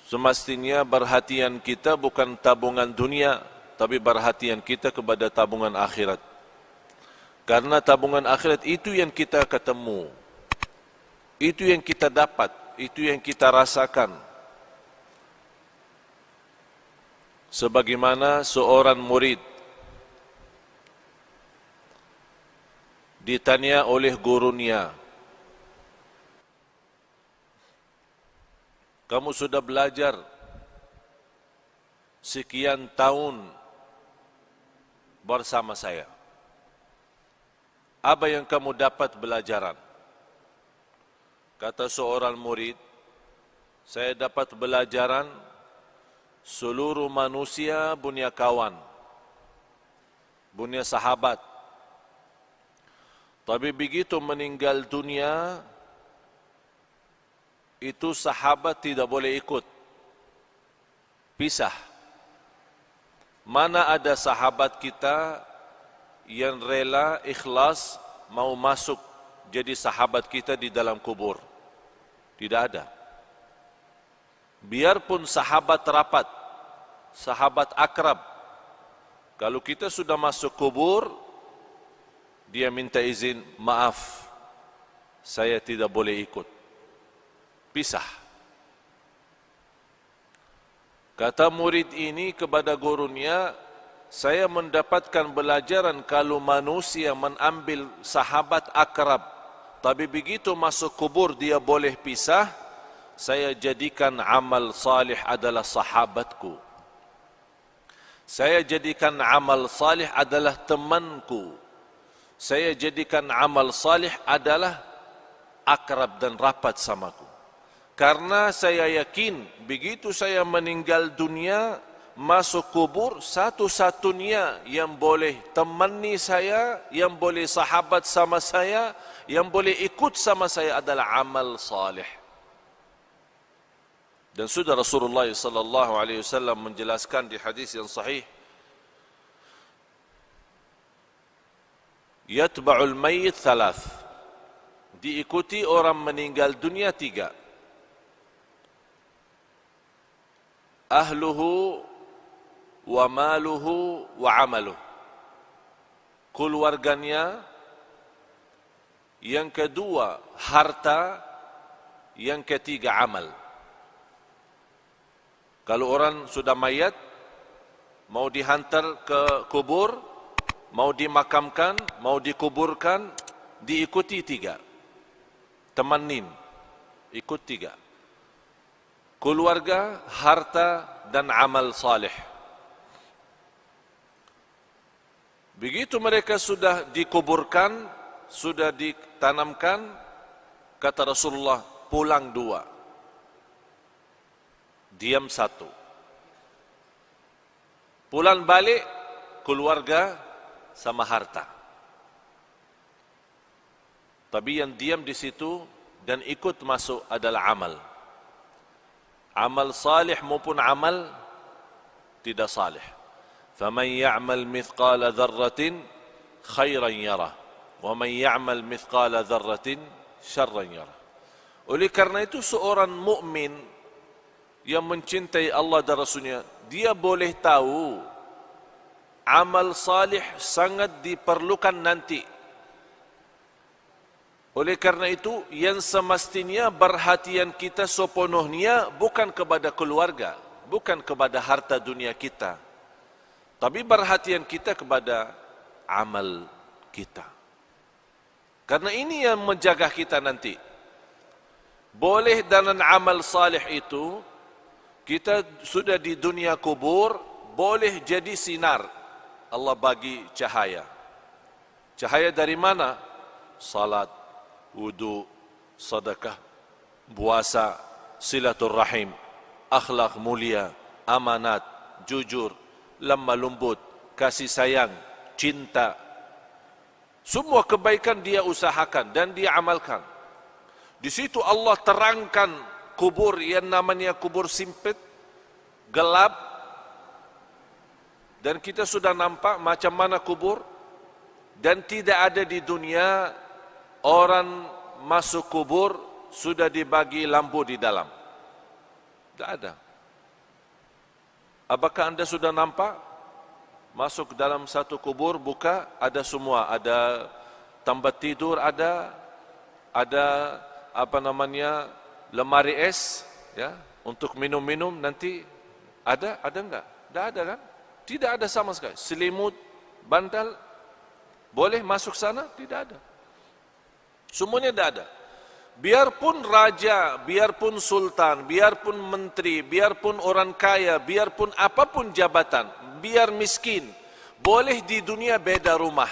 Semestinya perhatian kita bukan tabungan dunia, tapi perhatian kita kepada tabungan akhirat. Karena tabungan akhirat itu yang kita ketemu, itu yang kita dapat, itu yang kita rasakan. Sebagaimana seorang murid ditanya oleh gurunya, kamu sudah belajar sekian tahun bersama saya. Apa yang kamu dapat belajaran? Kata seorang murid, saya dapat belajaran seluruh manusia punya kawan, punya sahabat. Tapi begitu meninggal dunia, itu sahabat tidak boleh ikut, pisah. Mana ada sahabat kita yang rela ikhlas mau masuk jadi sahabat kita di dalam kubur? Tidak ada. Biarpun sahabat rapat, sahabat akrab, kalau kita sudah masuk kubur, dia minta izin, maaf, saya tidak boleh ikut. Pisah. Kata murid ini kepada gurunya, saya mendapatkan pelajaran kalau manusia mengambil sahabat akrab, tapi begitu masuk kubur dia boleh pisah, saya jadikan amal salih adalah sahabatku. Saya jadikan amal salih adalah temanku. Saya jadikan amal salih adalah akrab dan rapat samaku. Karena saya yakin begitu saya meninggal dunia, masuk kubur, satu-satunya yang boleh temani saya, yang boleh sahabat sama saya, yang boleh ikut sama saya adalah amal salih. Dan sudah Rasulullah sallallahu alaihi wasallam menjelaskan di hadis yang sahih, yatba'ul mayyit thalath, diikuti orang meninggal dunia 3. Ahluhu wa maluhu wa amaluh, keluarganya, yang kedua harta, yang ketiga amal. Kalau orang sudah mayat, mau dihantar ke kubur, mau dimakamkan, mau dikuburkan, diikuti 3. Temanin, ikut 3. Keluarga, harta, dan amal salih. Begitu mereka sudah dikuburkan, sudah ditanamkan, kata Rasulullah, pulang 2, diam 1. Pulang balik, keluarga sama harta. Tapi yang diam di situ dan ikut masuk adalah amal. Amal salih maupun amal tidak salih. Faman ya'mal mithqala dzarratin khairan yarah, wa man ya'mal mithqala dzarratin syarran yarah. Oleh karena itu seorang mukmin yang mencintai Allah dan Rasulnya, dia boleh tahu amal salih sangat diperlukan nanti. Oleh karena itu, yang semestinya perhatian kita sepenuhnya bukan kepada keluarga, bukan kepada harta dunia kita, tapi perhatian kita kepada amal kita. Karena ini yang menjaga kita nanti. Boleh dalam amal salih itu, kita sudah di dunia kubur, boleh jadi sinar. Allah bagi cahaya. Cahaya dari mana? Salat, wudu, sedekah, puasa, silaturrahim, akhlak mulia, amanat, jujur, lemah lembut, kasih sayang, cinta. Semua kebaikan dia usahakan dan dia amalkan. Di situ Allah terangkan kubur yang namanya kubur sempit, gelap, dan kita sudah nampak macam mana kubur, dan tidak ada di dunia orang masuk kubur sudah dibagi lampu di dalam. Tidak ada. Apakah anda sudah nampak? Masuk dalam satu kubur, buka, ada semua. Ada tempat tidur, ada lemari es, ya, untuk minum-minum nanti. Ada enggak? Tidak ada kan? Tidak ada sama sekali. Selimut, bantal, boleh masuk sana? Tidak ada. Semuanya tidak ada. Biarpun raja, biarpun sultan, biarpun menteri, biarpun orang kaya, biarpun apapun jabatan, biar miskin, boleh di dunia beda rumah.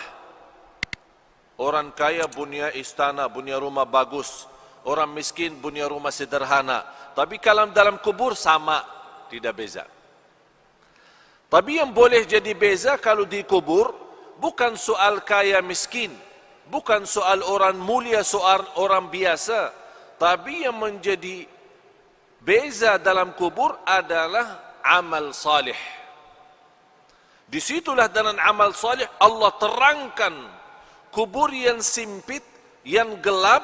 Orang kaya punya istana, punya rumah bagus. Orang miskin punya rumah sederhana. Tapi kalau dalam kubur sama, tidak beza. Tapi yang boleh jadi beza kalau di kubur, bukan soal kaya miskin, bukan soal orang mulia, soal orang biasa. Tapi yang menjadi beza dalam kubur adalah amal salih. Disitulah dalam amal salih Allah terangkan kubur yang sempit, yang gelap,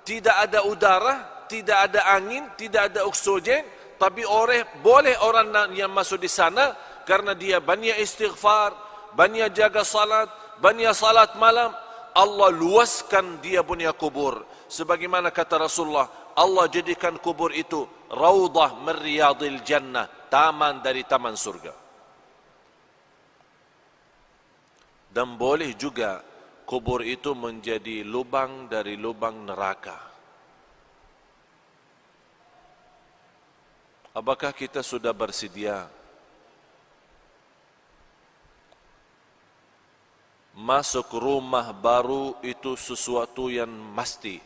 tidak ada udara, tidak ada angin, tidak ada oksigen. Tapi boleh orang yang masuk di sana karena dia banyak istighfar, banyak jaga salat, banyak salat malam. Allah luaskan dia punya kubur. Sebagaimana kata Rasulullah, Allah jadikan kubur itu raudhah min riyadil jannah, taman dari taman surga. Dan boleh juga kubur itu menjadi lubang dari lubang neraka. Apakah kita sudah bersedia masuk rumah baru itu sesuatu yang mesti?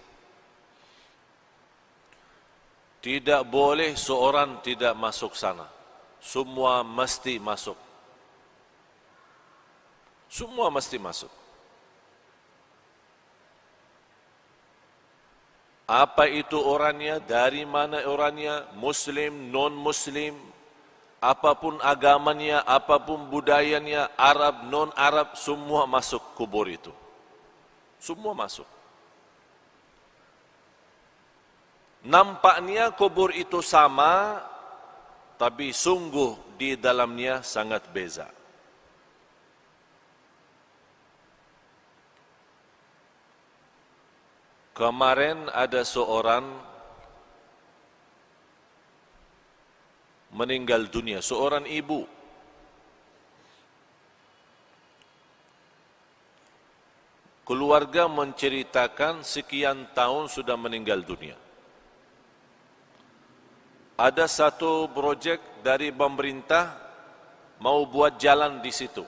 Tidak boleh seorang tidak masuk sana. Semua mesti masuk. Semua mesti masuk. Apa itu orangnya, dari mana orangnya, muslim, non-muslim, apapun agamanya, apapun budayanya, Arab, non-Arab, semua masuk kubur itu. Semua masuk. Nampaknya kubur itu sama, tapi sungguh di dalamnya sangat beza. Kemarin ada seorang meninggal dunia, seorang ibu. Keluarga menceritakan sekian tahun sudah meninggal dunia. Ada satu projek dari pemerintah mau buat jalan di situ.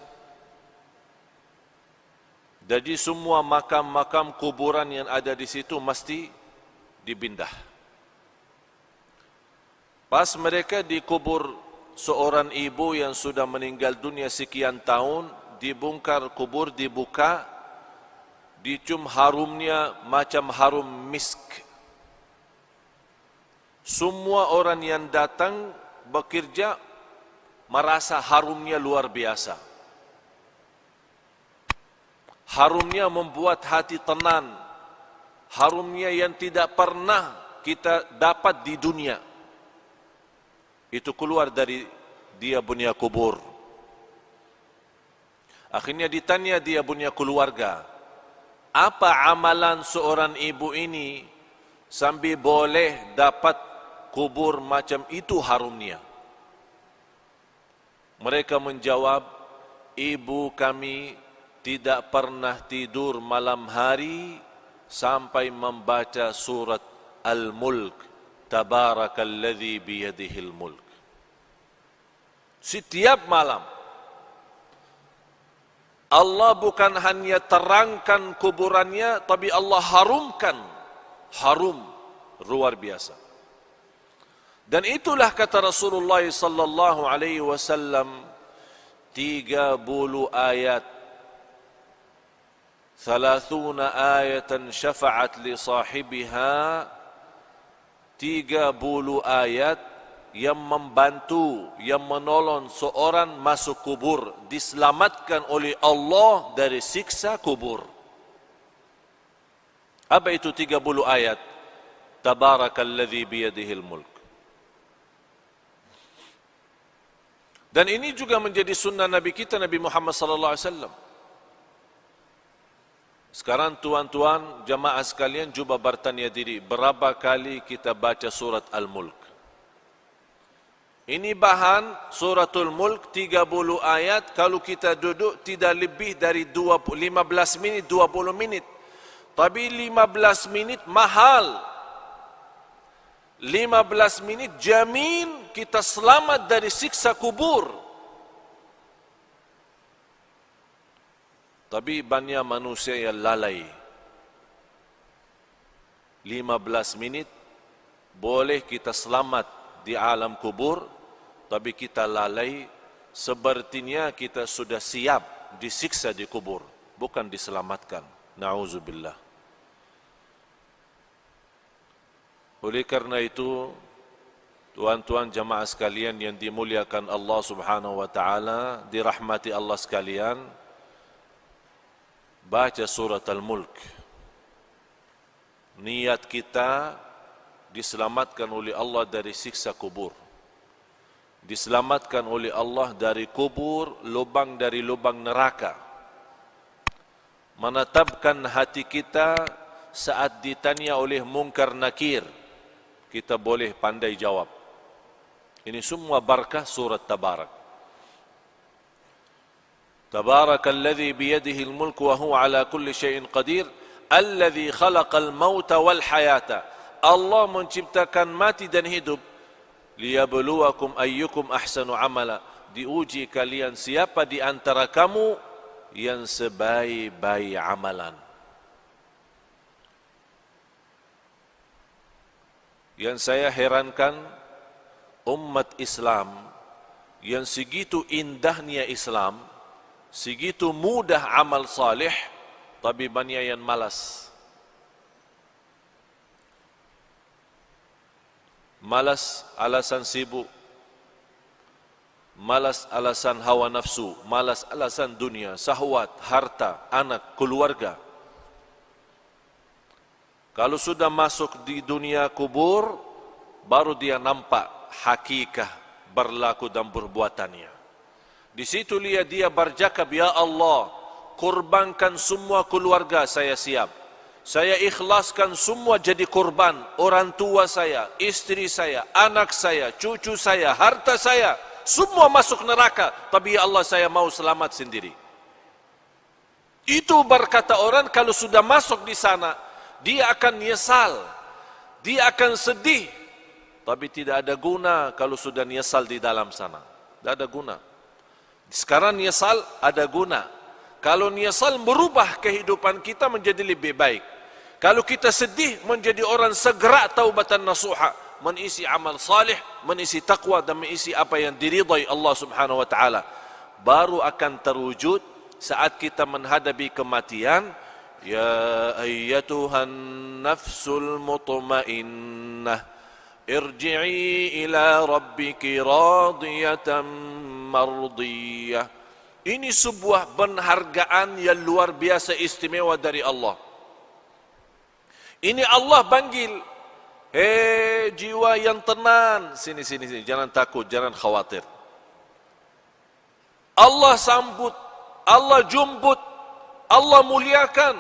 Jadi semua makam-makam kuburan yang ada di situ mesti dipindah. Pas mereka dikubur seorang ibu yang sudah meninggal dunia sekian tahun, dibongkar kubur, dibuka, dicium harumnya macam harum misk. Semua orang yang datang bekerja merasa harumnya luar biasa. Harumnya membuat hati tenang. Harumnya yang tidak pernah kita dapat di dunia. Itu keluar dari dia punya kubur. Akhirnya ditanya dia punya keluarga, apa amalan seorang ibu ini sambil boleh dapat kubur macam itu harumnya? Mereka menjawab, ibu kami tidak pernah tidur malam hari sampai membaca surat Al-Mulk, Tabarakalladzi biyadihil mulk. Setiap malam Allah bukan hanya terangkan kuburannya, tapi Allah harumkan. Harum luar biasa. Dan itulah kata Rasulullah sallallahu alaihi wasallam, 30 ayat, 30 ayatan syafa'at li sahibiha, 30 ayat yang membantu, yang menolong seorang masuk kubur, diselamatkan oleh Allah dari siksa kubur. Apa itu 30 ayat? Tabarakalladzi biyadihil mulk. Dan ini juga menjadi sunnah Nabi kita, Nabi Muhammad sallallahu alaihi wasallam. Sekarang tuan-tuan jamaah sekalian cuba bertanya diri, berapa kali kita baca surat Al-Mulk? Ini bahan suratul Mulk 30 ayat, kalau kita duduk tidak lebih dari 15 minit, 20 minit. Tapi 15 minit mahal. 15 menit jamin kita selamat dari siksa kubur. Tapi banyak manusia yang lalai. 15 menit boleh kita selamat di alam kubur, tapi kita lalai, sepertinya kita sudah siap disiksa di kubur, bukan diselamatkan. Na'udzubillah. Oleh karena itu, tuan-tuan jamaah sekalian yang dimuliakan Allah Subhanahu wa taala, dirahmati Allah sekalian, baca surat Al-Mulk. Niat kita diselamatkan oleh Allah dari siksa kubur. Diselamatkan oleh Allah dari kubur, lubang dari lubang neraka. Menetapkan hati kita saat ditanya oleh mungkar nakir, kita boleh pandai jawab. Ini semua barakah surat Tabarak. Tabarakalladzi biyadihi al-mulku wa huwa ala kulli syai'in qadir, alladzi khalaqal mauta wal hayata. Allah menciptakan mati dan hidup, liyabluwakum ayyukum ahsanu amala. Diuji kalian siapa di antara kamu yang sebaik-baik amalan. Yang saya herankan, umat Islam yang segitu indahnya Islam, segitu mudah amal salih, tapi banyak yang malas. Malas alasan sibuk, malas alasan hawa nafsu, malas alasan dunia, syahwat, harta, anak, keluarga. Kalau sudah masuk di dunia kubur, baru dia nampak hakikah berlaku dan perbuatannya. Di situ lihat dia bercakap, ya Allah, kurbankan semua keluarga saya siap. Saya ikhlaskan semua jadi kurban. Orang tua saya, istri saya, anak saya, cucu saya, harta saya, semua masuk neraka. Tapi ya Allah, saya mau selamat sendiri. Itu berkata orang kalau sudah masuk di sana, dia akan nyesal, dia akan sedih. Tapi tidak ada guna kalau sudah nyesal di dalam sana. Tidak ada guna. Sekarang nyesal ada guna. Kalau nyesal merubah kehidupan kita menjadi lebih baik. Kalau kita sedih menjadi orang segera taubatan nasuha, mengisi amal salih, mengisi taqwa dan mengisi apa yang diridai Allah Subhanahu wa taala. Baru akan terwujud saat kita menghadapi kematian. Ya ayyatuhan nafsul mutmainnah, irji'i ila rabbiki radiyatan mardiyah. Ini sebuah penghargaan yang luar biasa istimewa dari Allah. Ini Allah panggil, hei jiwa yang tenang, sini, jangan takut, jangan khawatir. Allah sambut, Allah jumbut, Allah muliakan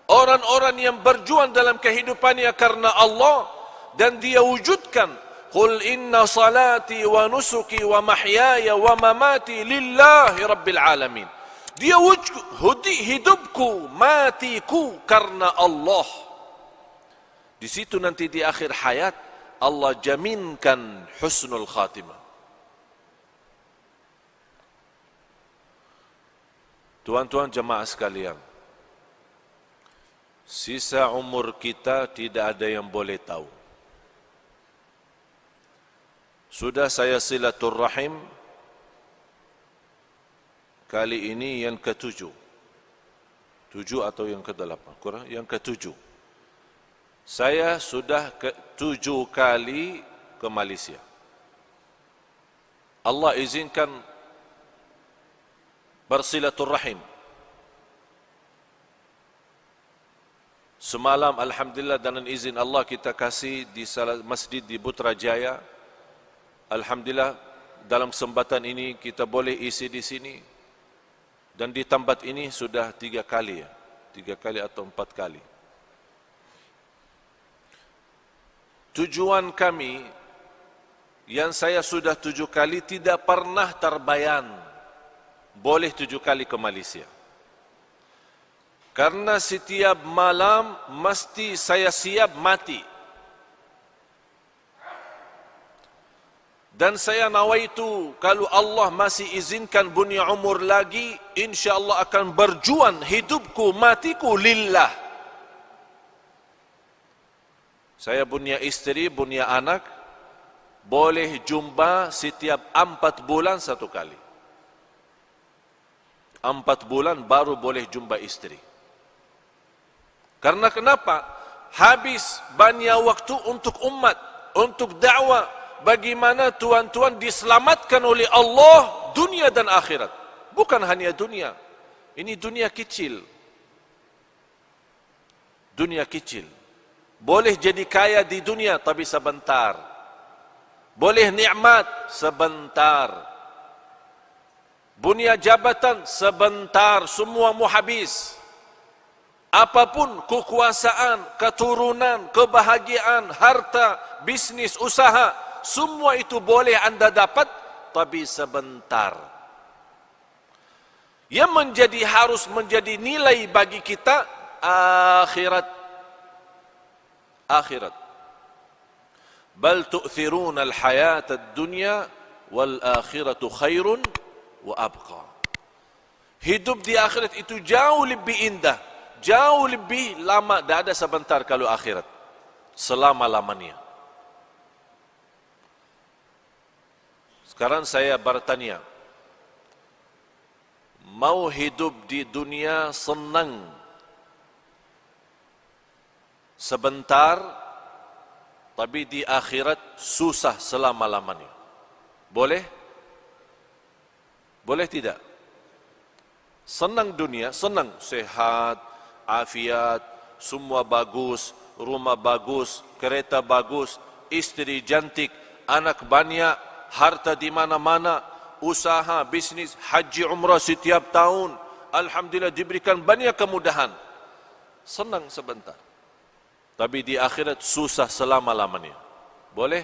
orang-orang yang berjuang dalam kehidupannya karena Allah, dan dia wujudkan, qul inna salati wa nusuki wa mahyaya wa mamati lillahi rabbil alamin. Dia wujud hidupku, matiku karena Allah. Di situ nanti di akhir hayat Allah jaminkan husnul khatimah. Tuan-tuan jemaah sekalian, sisa umur kita tidak ada yang boleh tahu. Sudah saya silaturrahim kali ini yang ke-7. 7 atau yang ke-8? Kurang, yang ke-7. Saya sudah ke-7 kali ke Malaysia. Allah izinkan bersilaturrahim. Semalam alhamdulillah dengan izin Allah kita kasih di salah masjid di Putrajaya. Alhamdulillah dalam kesempatan ini kita boleh isi di sini. Dan di tempat ini sudah 3 kali ya. 3 kali atau 4 kali. Tujuan kami yang saya sudah 7 kali tidak pernah terbayang boleh 7 kali ke Malaysia. Karena setiap malam mesti saya siap mati. Dan saya nawaitu kalau Allah masih izinkan punya umur lagi, insya-Allah akan berjuang hidupku matiku lillah. Saya punya istri, punya anak, boleh jumpa setiap 4 bulan 1 kali. 4 bulan baru boleh jumpa istri. Karena kenapa? Habis banyak waktu untuk umat, untuk dakwah. Bagaimana tuan-tuan diselamatkan oleh Allah dunia dan akhirat. Bukan hanya dunia. Ini dunia kecil. Dunia kecil. Boleh jadi kaya di dunia tapi sebentar. Boleh nikmat sebentar. Punya jabatan sebentar, semua mau habis. Apapun kekuasaan, keturunan, kebahagiaan, harta, bisnis, usaha, semua itu boleh anda dapat, tapi sebentar. Yang harus menjadi nilai bagi kita akhirat. Akhirat. Bal tu'thiruna al-hayata ad-dunya wal akhiratu khairun wa abqa. Hidup di akhirat itu jauh lebih indah, jauh lebih lama. Tidak ada sebentar kalau akhirat, selama-lamanya. Sekarang saya bertanya, mau hidup di dunia senang sebentar, tapi di akhirat susah selama-lamanya. Boleh? Boleh tidak? Senang dunia, senang, sehat, afiat, semua bagus, rumah bagus, kereta bagus, istri cantik, anak banyak, harta di mana-mana, usaha, bisnis, haji, umrah setiap tahun. Alhamdulillah diberikan banyak kemudahan. Senang sebentar. Tapi di akhirat susah selama-lamanya. Boleh?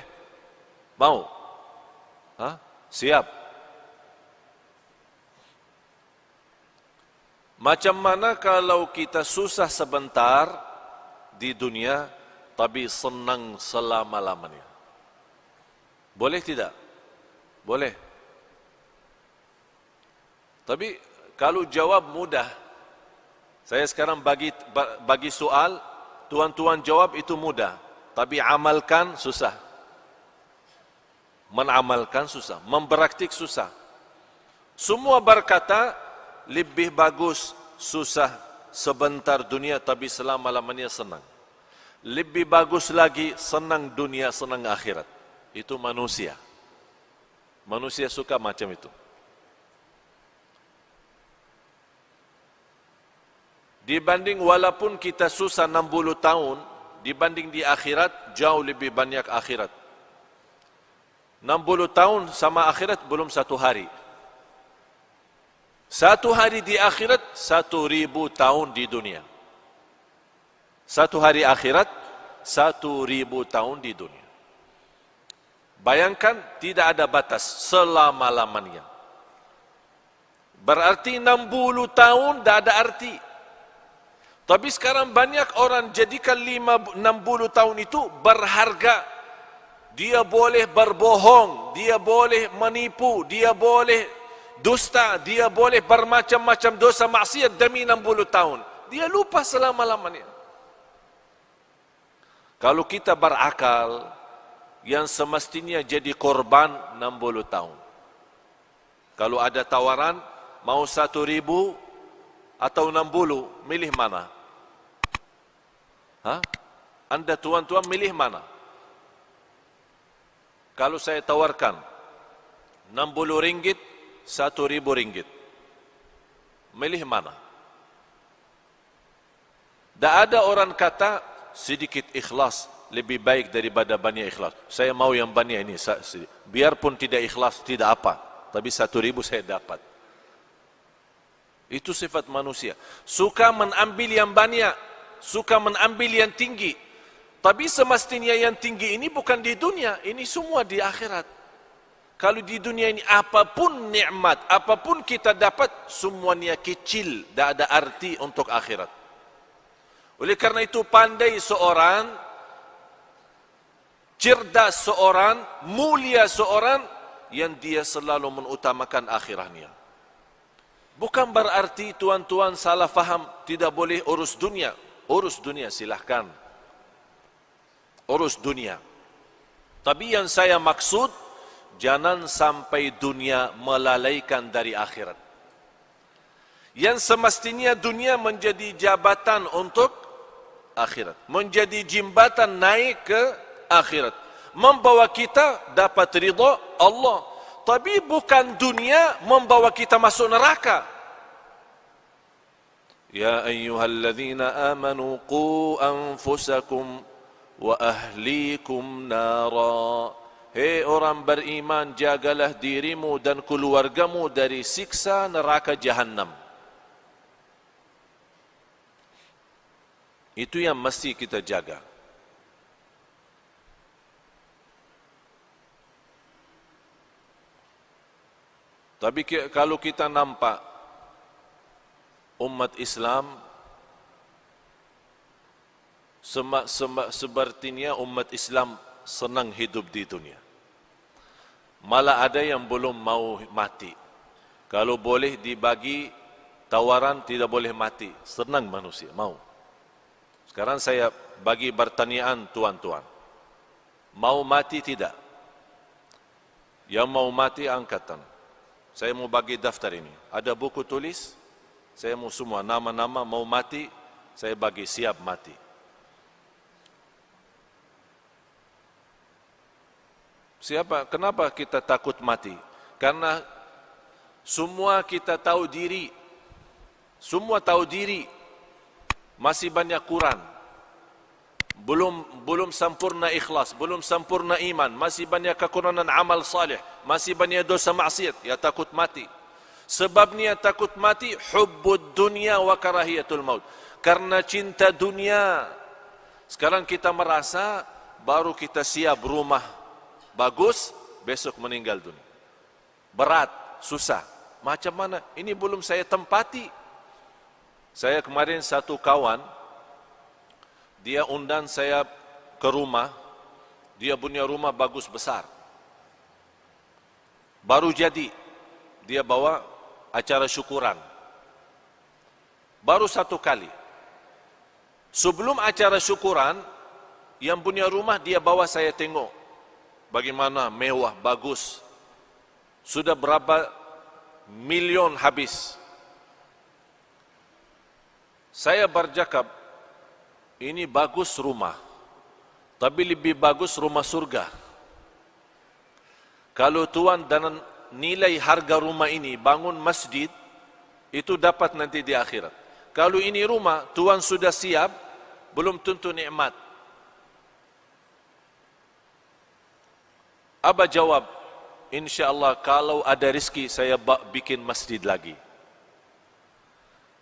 Mau? Hah? Siap? Macam mana kalau kita susah sebentar di dunia, tapi senang selama-lamanya? Boleh tidak? Boleh. Tapi kalau jawab mudah, saya sekarang bagi soal, tuan-tuan jawab itu mudah, tapi amalkan susah. Menamalkan susah, mempraktik susah. Semua berkata lebih bagus susah sebentar dunia tapi selama-lamanya senang. Lebih bagus lagi senang dunia, senang akhirat. Itu manusia. Manusia suka macam itu. Dibanding walaupun kita susah 60 tahun, dibanding di akhirat jauh lebih banyak akhirat. 60 tahun sama akhirat belum 1 hari. 1 hari di akhirat 1000 tahun di dunia. 1 hari akhirat 1000 tahun di dunia. Bayangkan tidak ada batas selama-lamanya. Berarti 60 tahun tidak ada arti. Tapi sekarang banyak orang jadikan 60 tahun itu berharga. Dia boleh berbohong, dia boleh menipu, dia boleh dusta, dia boleh bermacam-macam dosa maksiat demi 60 tahun. Dia lupa selama-lamanya. Kalau kita berakal, yang semestinya jadi korban 60 tahun. Kalau ada tawaran, mau 1.000 atau 60, milih mana? Hah? Anda tuan-tuan milih mana? Kalau saya tawarkan 60 ringgit, 1.000 ringgit, milih mana? Tak ada orang kata sedikit ikhlas, lebih baik daripada banyak ikhlas. Saya mau yang banyak ini. Biarpun tidak ikhlas, tidak apa. Tapi 1.000 saya dapat. Itu sifat manusia. Suka mengambil yang banyak. Suka mengambil yang tinggi. Tapi semestinya yang tinggi ini bukan di dunia. Ini semua di akhirat. Kalau di dunia ini apapun nikmat, apapun kita dapat, semuanya kecil. Tak ada arti untuk akhirat. Oleh karena itu pandai seorang, cerdas seorang, mulia seorang, yang dia selalu mengutamakan akhirahnya. Bukan berarti tuan-tuan salah faham, tidak boleh urus dunia. Urus dunia silahkan. Urus dunia. Tapi yang saya maksud, jangan sampai dunia melalaikan dari akhirat. Yang semestinya dunia menjadi jabatan untuk akhirat. Menjadi jembatan naik ke akhirat. Membawa kita dapat ridha Allah. Tapi bukan dunia membawa kita masuk neraka. Ya ayyuhalladzina amanu qu anfusakum wa ahlikum nara. Hei orang beriman, jagalah dirimu dan keluargamu dari siksa neraka Jahannam. Itu yang mesti kita jaga. Tapi kalau kita nampak umat Islam sepertinya umat Islam senang hidup di dunia. Malah ada yang belum mau mati. Kalau boleh dibagi tawaran tidak boleh mati. Senang manusia, mau. Sekarang saya bagi pertanyaan tuan-tuan. Mau mati tidak? Yang mau mati angkatan. Saya mau bagi daftar ini. Ada buku tulis. Saya mau semua nama-nama mau mati. Saya bagi siap mati. Siapa? Kenapa kita takut mati? Karena semua kita tahu diri. Semua tahu diri. Masih banyak kurang. Belum sempurna ikhlas, belum sempurna iman, masih banyak kekurangan amal salih, masih banyak dosa maksiat, ya takut mati. Sebabnya takut mati, hubbud dunya wa karahiyatul maut. Karena cinta dunia. Sekarang kita merasa baru kita siap rumah bagus, besok meninggal dunia. Berat, susah. Macam mana? Ini belum saya tempati. Saya kemarin satu kawan, dia undang saya ke rumah. Dia punya rumah bagus besar. Baru jadi. Dia bawa acara syukuran. Baru satu kali. Sebelum acara syukuran, yang punya rumah dia bawa saya tengok. Bagaimana mewah, bagus. Sudah berapa milion habis. Saya bercakap, ini bagus rumah, tapi lebih bagus rumah surga. Kalau tuan dan nilai harga rumah ini bangun masjid, itu dapat nanti di akhirat. Kalau ini rumah, tuan sudah siap, belum tentu nikmat. Abah jawab, InsyaAllah kalau ada rezeki saya bikin masjid lagi.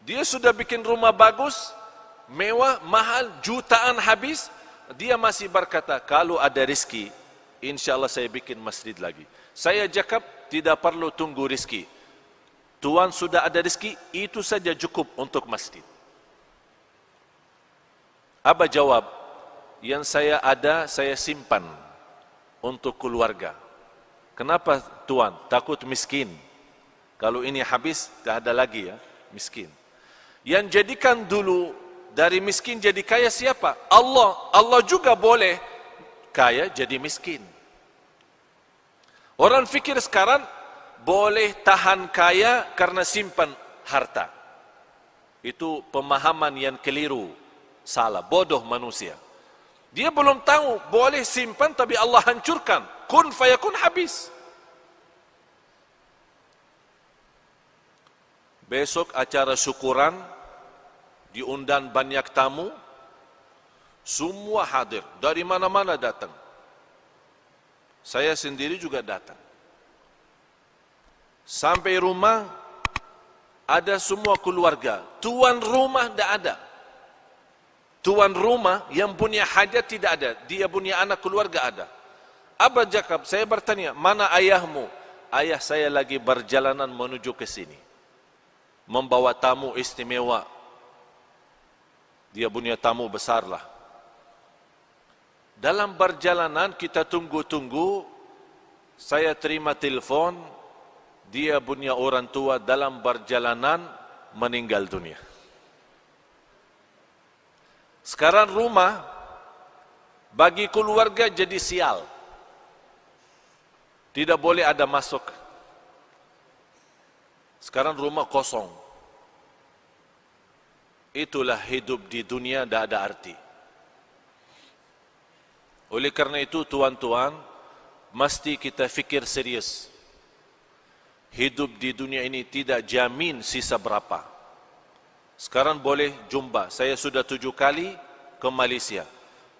Dia sudah bikin rumah bagus, mewah, mahal, jutaan habis. Dia masih berkata, kalau ada rezeki, InsyaAllah saya bikin masjid lagi. Saya cakap, tidak perlu tunggu rezeki. Tuan sudah ada rezeki, itu saja cukup untuk masjid. Abah jawab, yang saya ada, saya simpan untuk keluarga. Kenapa tuan? Takut miskin. Kalau ini habis, tak ada lagi ya, miskin. Yang jadikan dulu dari miskin jadi kaya siapa? Allah. Allah juga boleh kaya jadi miskin. Orang fikir sekarang boleh tahan kaya karena simpan harta. Itu pemahaman yang keliru, salah, bodoh manusia. Dia belum tahu boleh simpan tapi Allah hancurkan. Kun fayakun, habis. Besok acara syukuran, diundang banyak tamu. Semua hadir, dari mana-mana datang. Saya sendiri juga datang. Sampai rumah, ada semua keluarga. Tuan rumah tidak ada. Tuan rumah yang punya hajat tidak ada. Dia punya anak keluarga ada. Abah Jakab, saya bertanya, mana ayahmu? Ayah saya lagi berjalanan menuju ke sini. Membawa tamu istimewa. Dia punya tamu besarlah. Dalam perjalanan kita tunggu-tunggu, saya terima telepon, dia punya orang tua dalam perjalanan meninggal dunia. Sekarang rumah bagi keluarga jadi sial. Tidak boleh ada masuk. Sekarang rumah kosong. Itulah hidup di dunia, tidak ada arti. Oleh karena itu tuan-tuan, mesti kita fikir serius. Hidup di dunia ini tidak jamin sisa berapa. Sekarang boleh jumpa, saya sudah 7 kali ke Malaysia.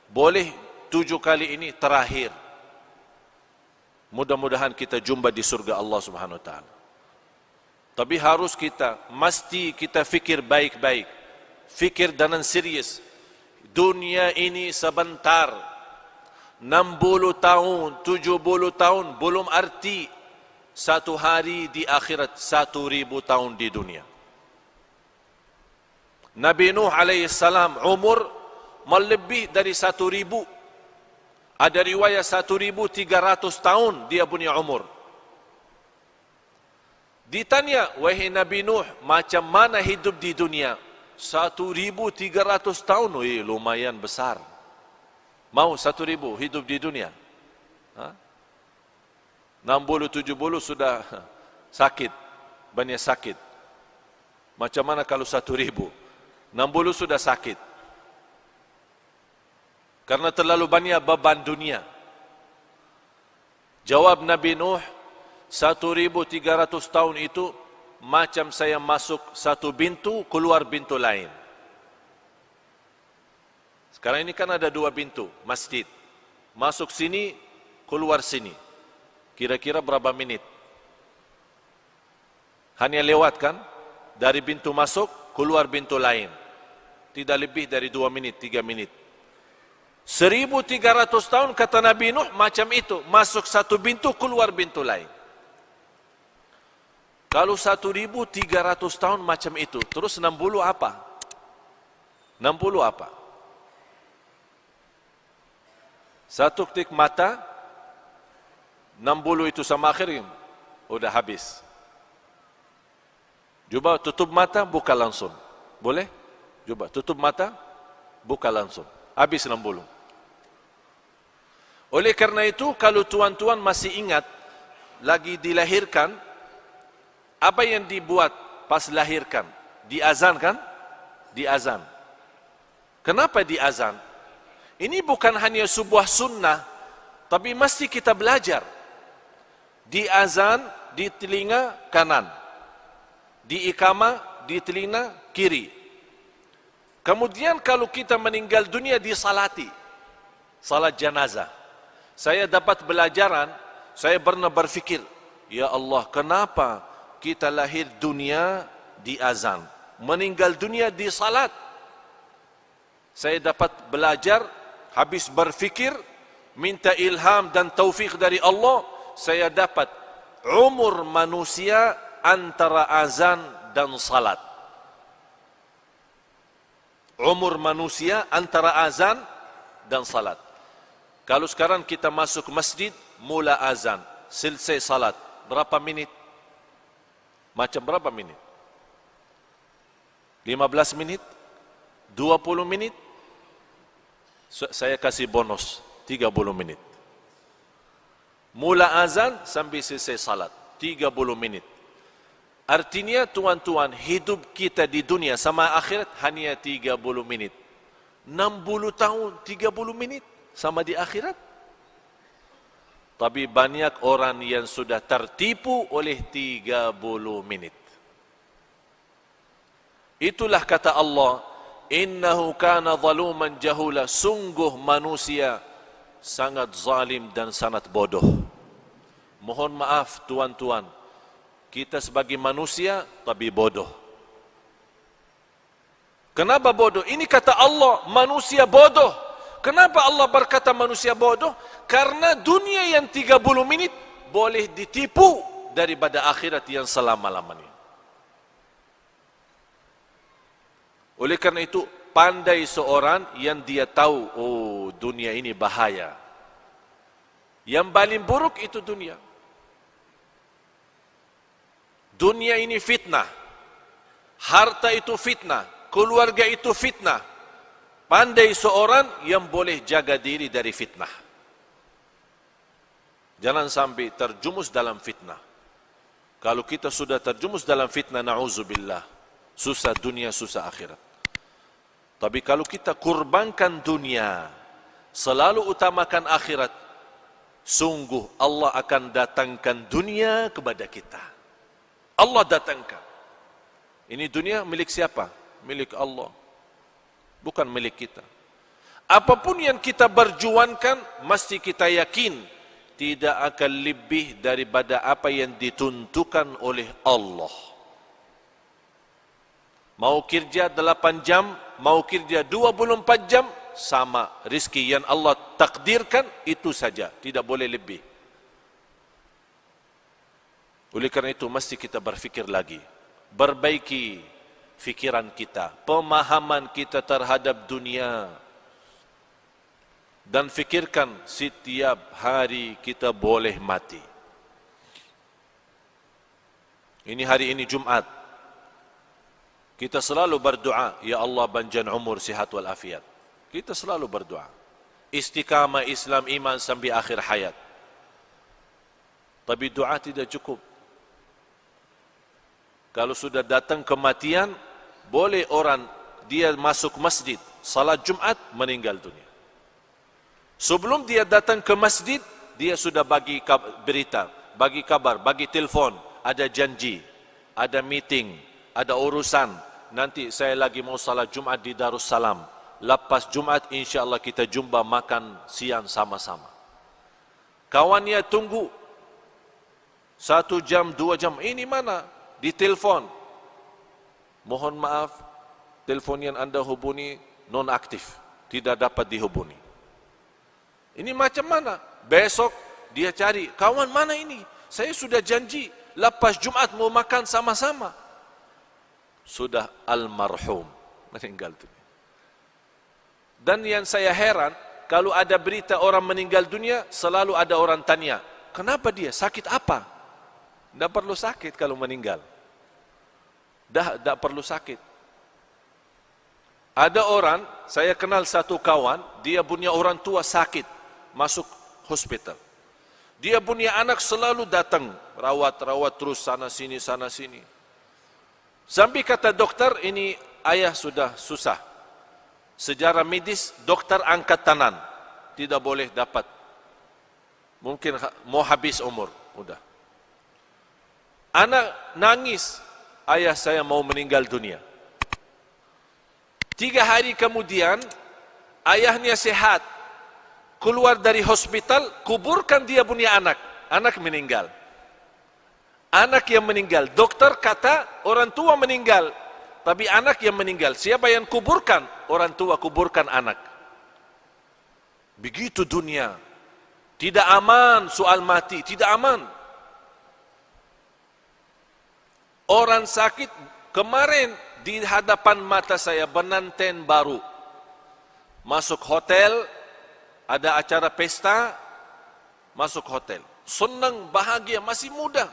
Boleh 7 kali ini terakhir. Mudah-mudahan kita jumpa di surga Allah Subhanahu Wa Taala. Tapi harus mesti kita fikir baik-baik. Fikir dengan serius. Dunia ini sebentar. 60 tahun, 70 tahun belum arti. Satu hari di akhirat, 1000 tahun di dunia. Nabi Nuh alaihissalam umur melebih dari 1000. Ada riwayat 1300 tahun dia punya umur. Ditanya, wahai Nabi Nuh, macam mana hidup di dunia? 1300 tahun, lumayan besar. Mau 1000 hidup di dunia? 60-70 sudah sakit, banyak sakit. Macam mana kalau 1000? 60 sudah sakit. Karena terlalu banyak beban dunia. Jawab Nabi Nuh, 1300 tahun itu macam saya masuk satu pintu, keluar pintu lain. Sekarang ini kan ada 2 pintu, masjid. Masuk sini, keluar sini. Kira-kira berapa menit? Hanya lewat kan? Dari pintu masuk, keluar pintu lain. Tidak lebih dari 2 menit, 3 menit. 1300 tahun kata Nabi Nuh macam itu. Masuk satu pintu, keluar pintu lain. Kalau 1300 tahun macam itu, terus 60 apa? 60 apa? Satu ketik mata, 60 itu sama akhir, udah habis. Coba tutup mata, buka langsung. Boleh? Coba tutup mata, buka langsung. Habis 60. Oleh karena itu, kalau tuan-tuan masih ingat, lagi dilahirkan, apa yang dibuat pas lahirkan? Diazan kan? Diazan. Kenapa diazan? Ini bukan hanya sebuah sunnah, tapi mesti kita belajar. Diazan di telinga kanan, diikamah di telinga kiri. Kemudian kalau kita meninggal dunia disalati, salat jenazah. Saya dapat belajaran, saya pernah berfikir, ya Allah, kenapa kita lahir dunia di azan, meninggal dunia di salat? Saya dapat belajar, habis berfikir, minta ilham dan taufik dari Allah, saya dapat umur manusia antara azan dan salat. Umur manusia antara azan dan salat. Kalau sekarang kita masuk masjid, mula azan, selesai salat, berapa menit? Macam berapa menit? 15 menit? 20 menit? Saya kasih bonus, 30 menit. Mula azan sampai selesai salat, 30 menit. Artinya tuan-tuan, hidup kita di dunia sama akhirat hanya 30 menit. 60 tahun, 30 menit sama di akhirat. Tapi banyak orang yang sudah tertipu oleh 30 menit. Itulah kata Allah, Innahu kana zaluman jahula. Sungguh manusia sangat zalim dan sangat bodoh. Mohon maaf tuan-tuan, kita sebagai manusia tapi bodoh. Kenapa bodoh? Ini kata Allah, manusia bodoh. Kenapa Allah berkata manusia bodoh? Karena dunia yang 30 menit boleh ditipu daripada akhirat yang selama-lamanya. Oleh karena itu, pandai seorang yang dia tahu, oh dunia ini bahaya. Yang paling buruk itu dunia. Dunia ini fitnah. Harta itu fitnah. Keluarga itu fitnah. Pandai seorang yang boleh jaga diri dari fitnah. Jangan sampai terjumus dalam fitnah. Kalau kita sudah terjumus dalam fitnah, na'udzubillah, susah dunia, susah akhirat. Tapi kalau kita kurbankan dunia, selalu utamakan akhirat, sungguh Allah akan datangkan dunia kepada kita. Allah datangkan. Ini dunia milik siapa? Milik Allah. Bukan milik kita. Apapun yang kita berjuangkan, mesti kita yakin tidak akan lebih daripada apa yang ditentukan oleh Allah. Mau kerja 8 jam, mau kerja 24 jam, sama rezeki yang Allah takdirkan, itu saja, tidak boleh lebih. Oleh karena itu, mesti kita berfikir lagi, perbaiki fikiran kita, pemahaman kita terhadap dunia, dan fikirkan setiap hari kita boleh mati. Ini hari ini Jumat. Kita selalu berdoa, ya Allah panjang umur, sihat wal afiat. Kita selalu berdoa. Istiqamah Islam iman sampai akhir hayat. Tapi doa tidak cukup. Kalau sudah datang kematian, boleh orang dia masuk masjid, salat Jumat, meninggal dunia. Sebelum dia datang ke masjid, dia sudah bagi berita, bagi kabar, bagi telefon, ada janji, ada meeting, ada urusan. Nanti saya lagi mau salat Jumat di Darussalam. Lepas Jumat insyaAllah kita jumpa makan siang sama-sama. Kawannya tunggu 1 jam, 2 jam. Ini mana? Di telefon. Mohon maaf, telefon yang anda hubungi non-aktif, tidak dapat dihubungi. Ini macam mana? Besok dia cari, kawan mana ini? Saya sudah janji, lepas Jumat mau makan sama-sama. Sudah almarhum, meninggal dunia. Dan yang saya heran, kalau ada berita orang meninggal dunia, selalu ada orang tanya, kenapa dia? Sakit apa? Tidak perlu sakit kalau meninggal. Tidak perlu sakit. Ada orang, saya kenal satu kawan, dia punya orang tua sakit, masuk hospital. Dia punya anak selalu datang, rawat terus sana sini. Sampai kata dokter, ini ayah sudah susah. Sejarah medis, dokter angkat tangan. Tidak boleh dapat. Mungkin mau habis umur. Udah. Anak nangis, ayah saya mau meninggal dunia. 3 hari kemudian, ayahnya sehat. Keluar dari hospital, kuburkan dia punya anak. Anak meninggal. Anak yang meninggal. Dokter kata orang tua meninggal. Tapi anak yang meninggal. Siapa yang kuburkan? Orang tua kuburkan anak. Begitu dunia. Tidak aman soal mati. Tidak aman. Orang sakit kemarin di hadapan mata saya pengantin baru. Masuk hotel. Ada acara pesta. Masuk hotel. Senang, bahagia, masih muda.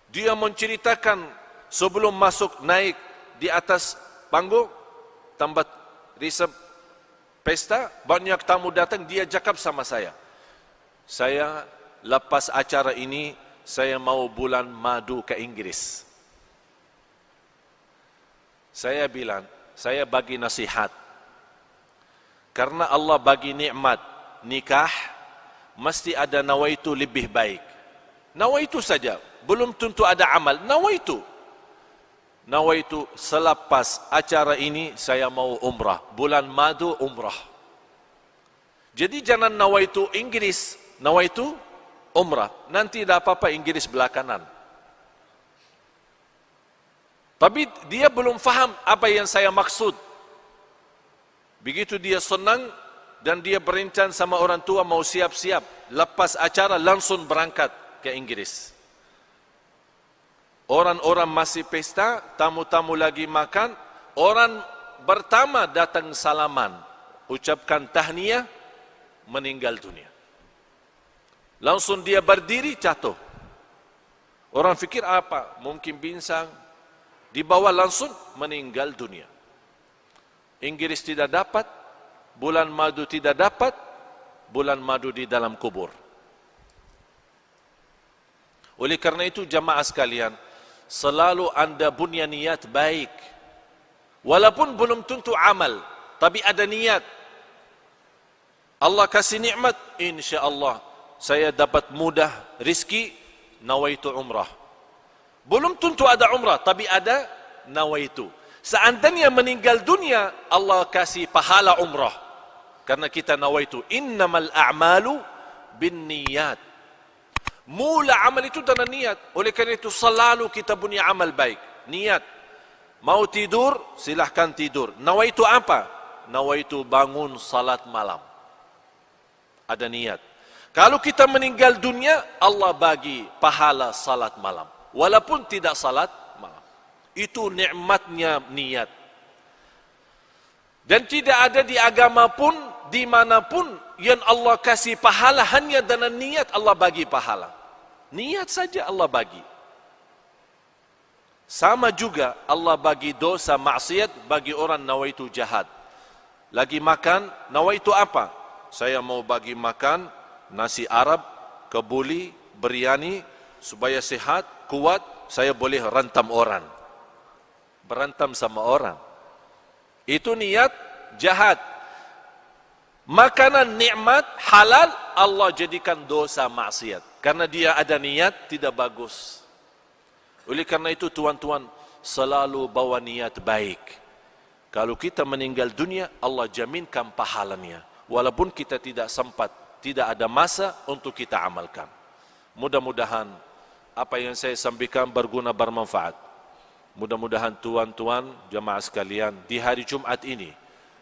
Dia menceritakan sebelum masuk naik di atas panggung tempat resep pesta, banyak tamu datang, dia cakap sama saya. Saya lepas acara ini, saya mau bulan madu ke Inggris. Saya bilang, saya bagi nasihat. Karena Allah bagi nikmat nikah, mesti ada nawaitu lebih baik. Nawaitu saja. Belum tentu ada amal, nawaitu. nawaitu selepas acara ini saya mau umrah, bulan madu umrah. Jadi jangan nawaitu Inggris, nawaitu umrah. Nanti tidak apa-apa Inggris belakangan. Tapi dia belum faham apa yang saya maksud. Begitu dia senang dan dia berencana sama orang tua mau siap-siap, lepas acara langsung berangkat ke Inggris. Orang-orang masih pesta, tamu-tamu lagi makan, orang pertama datang salaman, ucapkan tahniah, meninggal dunia. Langsung dia berdiri, jatuh. Orang fikir apa? Mungkin pinsang. Dibawa langsung meninggal dunia. Inggris tidak dapat, bulan madu tidak dapat, bulan madu di dalam kubur. Oleh karena itu jamaah sekalian, selalu anda punya niat baik. Walaupun belum tentu amal, tapi ada niat. Allah kasih nikmat, insya-Allah saya dapat mudah rizki, nawaitu umrah. Belum tentu ada umrah, tapi ada nawaitu. Seandainya meninggal dunia, Allah kasih pahala umrah. Karena kita nawaitu, innamal a'malu bin niyat. Mula amal itu dengan niat. Oleh karena itu selalu kita punya amal baik. Niat. Mau tidur, silahkan tidur. Nawaitu apa? Nawaitu bangun salat malam. Ada niat. Kalau kita meninggal dunia, Allah bagi pahala salat malam. Walaupun tidak salat malam. Itu nikmatnya niat. Dan tidak ada di agama pun, dimanapun yang Allah kasih pahala hanya dengan niat Allah bagi pahala. Niat saja Allah bagi. Sama juga Allah bagi dosa maksiat bagi orang nawaitu jahat. Lagi makan, nawaitu apa? Saya mau bagi makan nasi Arab, kebuli, biryani, supaya sehat, kuat, saya boleh rantam orang. Berantam sama orang. Itu niat jahat. Makanan nikmat halal Allah jadikan dosa maksiat. Karena dia ada niat tidak bagus. Oleh karena itu tuan-tuan selalu bawa niat baik. Kalau kita meninggal dunia Allah jaminkan pahalanya. Walaupun kita tidak sempat, tidak ada masa untuk kita amalkan. Mudah-mudahan apa yang saya sampaikan berguna bermanfaat. Mudah-mudahan tuan-tuan jamaah sekalian di hari Jumat ini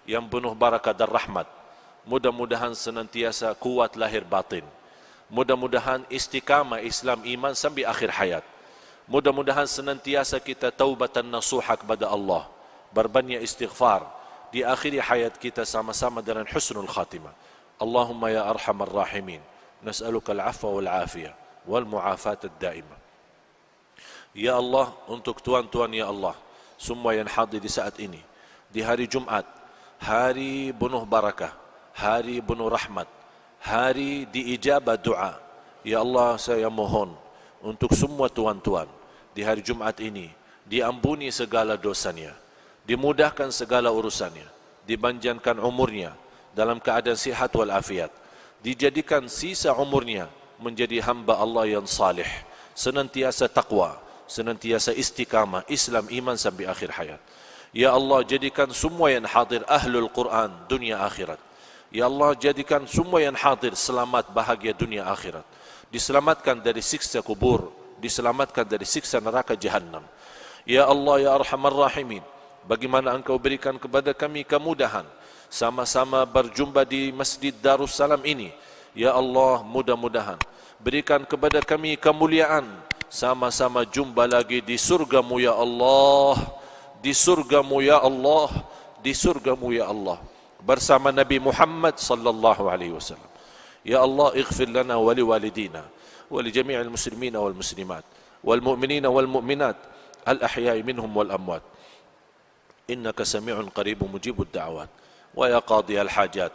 yang penuh barakah dan rahmat, mudah-mudahan senantiasa kuat lahir batin. Mudah-mudahan istiqamah Islam iman sampai akhir hayat. Mudah-mudahan senantiasa kita taubatan nasuha kepada Allah, berbanyak istighfar di akhir hayat kita sama-sama dengan husnul khatimah. Allahumma ya arhamar rahimin, nas'aluka al-'afwa wal 'afiyah wal mu'afat ad-daimah. Ya Allah, untuk tuan-tuan ya Allah, semua yang hadir di saat ini, di hari Jumat, hari penuh barakah, hari penuh rahmat, hari diijabah doa. Ya Allah, saya mohon untuk semua tuan-tuan di hari Jumat ini diampuni segala dosanya, dimudahkan segala urusannya, dipanjangkan umurnya dalam keadaan sihat wal afiat, dijadikan sisa umurnya menjadi hamba Allah yang salih, senantiasa taqwa, senantiasa istiqamah Islam iman sampai akhir hayat. Ya Allah, jadikan semua yang hadir ahlul Quran dunia akhirat. Ya Allah, jadikan semua yang hadir selamat bahagia dunia akhirat, diselamatkan dari siksa kubur, diselamatkan dari siksa neraka jahannam. Ya Allah ya arhamar rahimin, bagaimana Engkau berikan kepada kami kemudahan sama-sama berjumpa di Masjid Darussalam ini. Ya Allah, mudah-mudahan berikan kepada kami kemuliaan sama-sama jumpa lagi di surgamu ya Allah, di surgamu ya Allah, di surgamu ya Allah, bersama Nabi Muhammad sallallahu alaihi wasallam. Ya Allah, ighfir lana wa liwalidina wa li jami'il muslimina wal muslimat wal mu'minina wal mu'minat al ahya'i minhum wal amwat. Innaka sami'un qaribun mujibud da'awat. Wa ya qadi al hajat,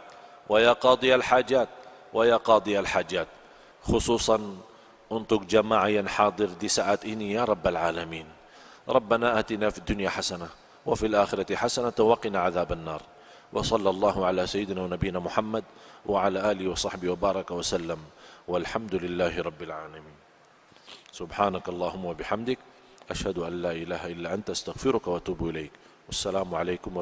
wa ya qadi al hajat, wa ya qadi al hajat. Khususan untuk jamaah yang hadir di saat ini ya Rabbal Alamin. Rabbana atina fid dunya hasanah wa fil akhirati hasanah wa qina adzaban nar. Wa sallallahu ala sayyidina wa nabiyina Muhammad wa ala alihi wa sahbihi wa baraka wa sallam. Walhamdulillahi rabbil alamin. Subhanakallahumma wa bihamdik asyhadu an la ilaha illa anta astaghfiruka wa atubu ilaik. Wassalamualaikum